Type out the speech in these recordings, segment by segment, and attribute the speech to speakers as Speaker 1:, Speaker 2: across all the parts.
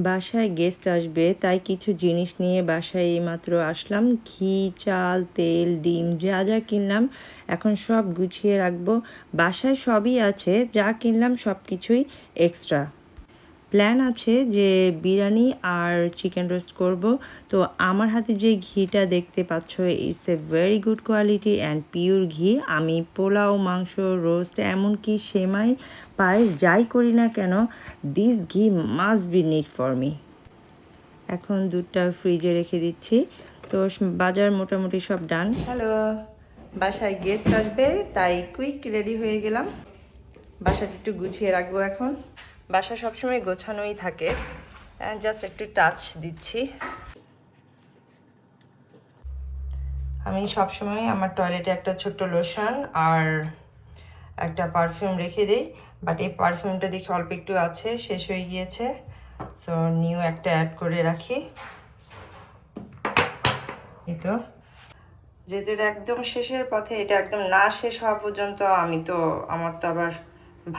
Speaker 1: বাসায় গেস্ট আসবে, তাই কিছু জিনিস নিয়ে বাসায় এইমাত্র আসলাম। ঘি, চাল, তেল, ডিম যা যা কিনলাম এখন সব গুছিয়ে রাখবো। বাসায় সবই আছে, যা কিনলাম সব কিছুই এক্সট্রা। প্ল্যান আছে যে বিরিয়ানি আর চিকেন রোস্ট করব। তো আমার হাতে যে ঘিটা দেখতে পাচ্ছ, it's a very good quality and pure ঘি। আমি পোলাও, মাংস, রোস্ট, এমনকি সেমাই, পায়েস যাই করি না কেন, দিস ঘি must be need for me. এখন দুধটা ফ্রিজে রেখে দিচ্ছি। তো বাজার মোটামুটি সব ডান। হ্যালো, বাসায় গেস্ট আসবে তাই কুইক রেডি হয়ে গেলাম। বাসাটা একটু গুছিয়ে রাখবো এখন। বাসা সবসময় গোছানোই থাকে, জাস্ট একটু টাচ দিচ্ছি। আমি সবসময় আমার টয়লেটে একটা ছোট্ট লোশন আর একটা পারফিউম রেখে দিই, বাট এই পারফিউমটা দেখে অল্প একটু আছে, শেষ হয়ে গিয়েছে। সো নিউ একটা অ্যাড করে রাখি। এই তো, যেহেতু এটা একদম শেষের পথে, এটা একদম না শেষ হওয়া পর্যন্ত আমার তো আবার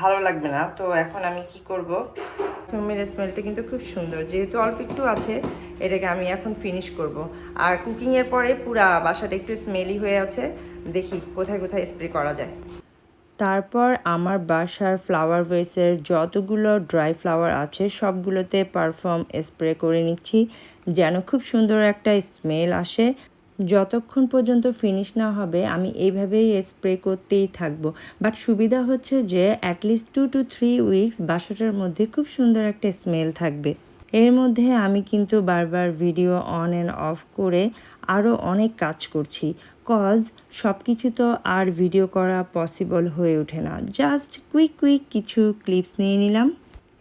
Speaker 1: ভালো লাগবে না। তো এখন আমি কি করব, পারফিউমের স্মেলটা কিন্তু খুব সুন্দর, যেহেতু অল্প একটু আছে এটাকে আমি এখন ফিনিশ করব। আর কুকিংয়ের পরে পুরা বাসাটা একটু স্মেলি হয়ে আছে, দেখি কোথায় কোথায় স্প্রে করা যায়। তারপর আমার বাসার ফ্লাওয়ার ভেসের যতগুলো ড্রাই ফ্লাওয়ার আছে সবগুলোতে পারফিউম স্প্রে করে নিচ্ছি, যেন খুব সুন্দর একটা স্মেল আসে। যতক্ষণ পর্যন্ত ফিনিশ না হবে আমি এইভাবেই স্প্রে করতেই থাকবো। বাট সুবিধা হচ্ছে যে অ্যাটলিস্ট 2 to 3 উইকস বাসাটার মধ্যে খুব সুন্দর একটা স্মেল থাকবে। এর মধ্যে আমি কিন্তু বারবার ভিডিও অন অ্যান্ড অফ করে আরও অনেক কাজ করছি, কজ সব কিছু তো আর ভিডিও করা পসিবল হয়ে ওঠে না। জাস্ট কুইক কুইক কিছু ক্লিপস নিয়ে নিলাম।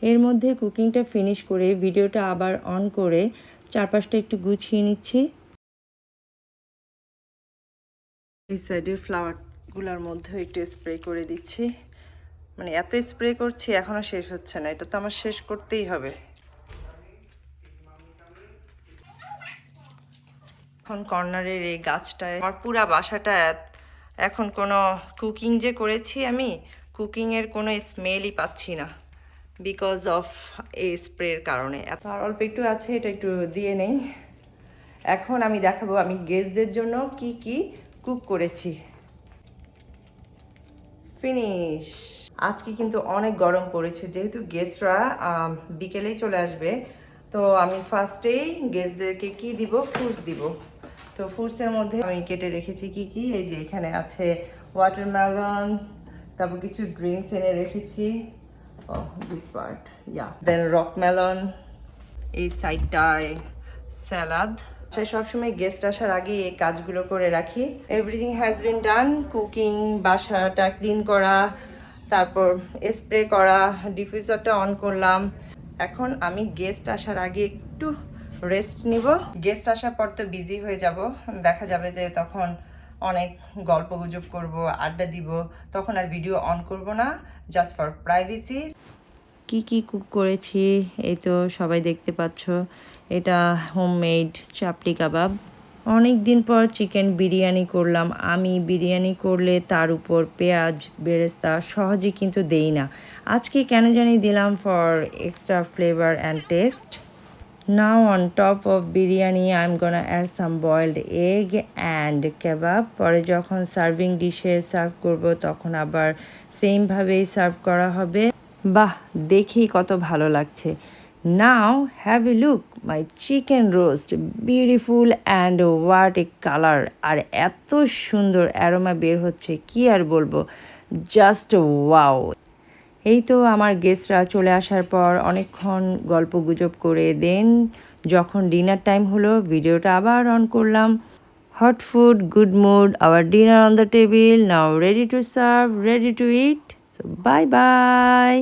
Speaker 1: এর মধ্যে কুকিংটা ফিনিশ করে ভিডিওটা আবার অন করে চারপাশটা একটু গুছিয়ে নিচ্ছি। এই সাইডের ফ্লাওয়ারগুলোর মধ্যে একটু স্প্রে করে দিচ্ছি। মানে এত স্প্রে করছি এখনও শেষ হচ্ছে না, এটা তো আমার শেষ করতেই হবে। এখন কর্নারের এই গাছটায় আমার পুরা বাসাটা এখন কোনো কুকিং যে করেছি আমি, কুকিংয়ের কোনো স্মেলই পাচ্ছি না, বিকজ অফ এই স্প্রের কারণে। এত আর অল্প একটু আছে, এটা একটু দিয়ে নেই। এখন আমি দেখাবো আমি গেস্টদের জন্য কি কি কুক করেছি। ফিনিশ। আজকে কিন্তু অনেক গরম পড়েছে, যেহেতু গেস্টরা বিকেলেই চলে আসবে। তো আমি ফার্স্টেই গেস্টদেরকে কি দিব, ফ্রুটস দিব। তো ফ্রুটসের মধ্যে আমি কেটে রেখেছি কি কি, এই যে এখানে আছে ওয়াটারমেলন, তারপর কিছু ড্রিঙ্কস এনে রেখেছি। দিস পার্ট, দেন রকমেলন, এই সাইডটায় স্যালাড। সবসময় গেস্ট আসার আগে এই কাজগুলো করে রাখি। Everything has been done. Cooking, বাসাটা ক্লিন করা, তারপর স্প্রে করা, ডিফিউজারটা অন করলাম। এখন আমি গেস্ট আসার আগে একটু রেস্ট নিব। গেস্ট আসার পর তো বিজি হয়ে যাব, দেখা যাবে যে তখন অনেক গল্প গুজব করবো, আড্ডা দিব, তখন আর ভিডিও অন করব না, জাস্ট ফর প্রাইভেসি। কি কি কুক করেছি এই তো সবাই দেখতে পাচ্ছ। এটা হোমমেড চাপটি কাবাব। অনেক দিন পর চিকেন বিরিয়ানি করলাম। আমি বিরিয়ানি করলে তার উপর পেঁয়াজ বেরেস্তা সহজে কিন্তু দেই না, আজকে কেন জানি দিলাম for extra flavour and taste. Now on top of biryani I am gonna add some boiled egg and kebab. পরে যখন সার্ভিং ডিশে সার্ভ করব তখন আবার সেমভাবেই সার্ভ করা হবে। বাহ, দেখেই কত ভালো লাগছে। Now have a look my chicken roast, beautiful and what a colour. আর এত সুন্দর অ্যারোমা বের হচ্ছে, কি আর বলবো, জাস্ট ওয়াও। এই তো আমার গেস্টরা চলে আসার পর অনেকক্ষণ গল্প গুজব করে দেন যখন ডিনার টাইম হলো ভিডিওটা আবার অন করলাম। Hot food, good mood, our dinner on the table, now ready to serve, ready to eat. So bye by.